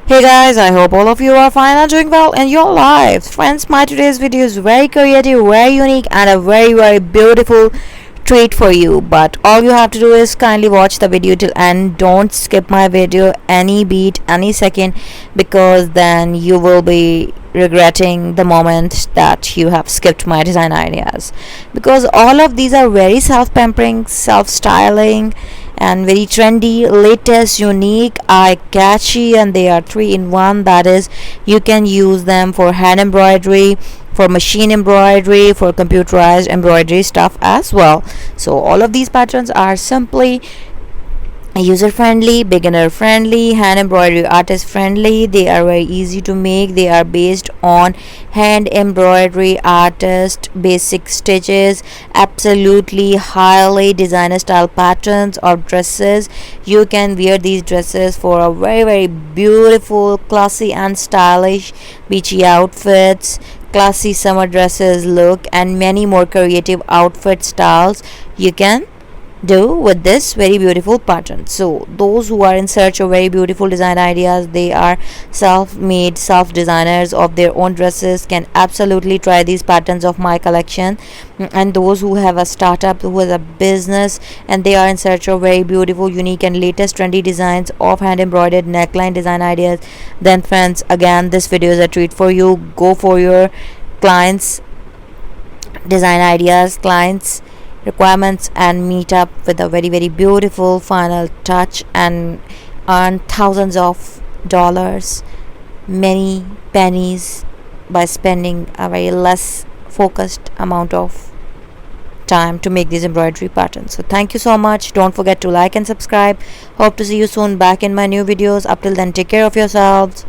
Hey guys, I hope all of you are fine and doing well in your lives. Friends, my today's video is very creative, very unique, and a very beautiful treat for you. But all you have to do is kindly watch the video till end. Don't skip my video any beat, any second, because then you will be regretting the moment that you have skipped my design ideas, because all of these are very self-pampering, self-styling, and very trendy, latest, unique, eye catchy, and they are three in one. That is, you can use them for hand embroidery, for machine embroidery, for computerized embroidery stuff as well. So all of these patterns are simply user friendly, beginner friendly, hand embroidery artist friendly. They are very easy to make. They are based on hand embroidery artist basic stitches, absolutely highly designer style patterns of dresses. You can wear these dresses for a very beautiful, classy and stylish beachy outfits, classy summer dresses look, and many more creative outfit styles you can do with this very beautiful pattern. So those who are in search of very beautiful design ideas, they are self-made, self-designers of their own dresses, can absolutely try these patterns of my collection. And those who have a startup, who has a business, and they are in search of very beautiful, unique and latest trendy designs of hand embroidered neckline design ideas, then friends, again, this video is a treat for you. Go for your clients design ideas, clients requirements, and meet up with a very beautiful final touch and earn thousands of dollars, many pennies, by spending a very less focused amount of time to make these embroidery patterns. So thank you so much. Don't forget to like and subscribe. Hope to see you soon back in my new videos. Up till then, take care of yourselves.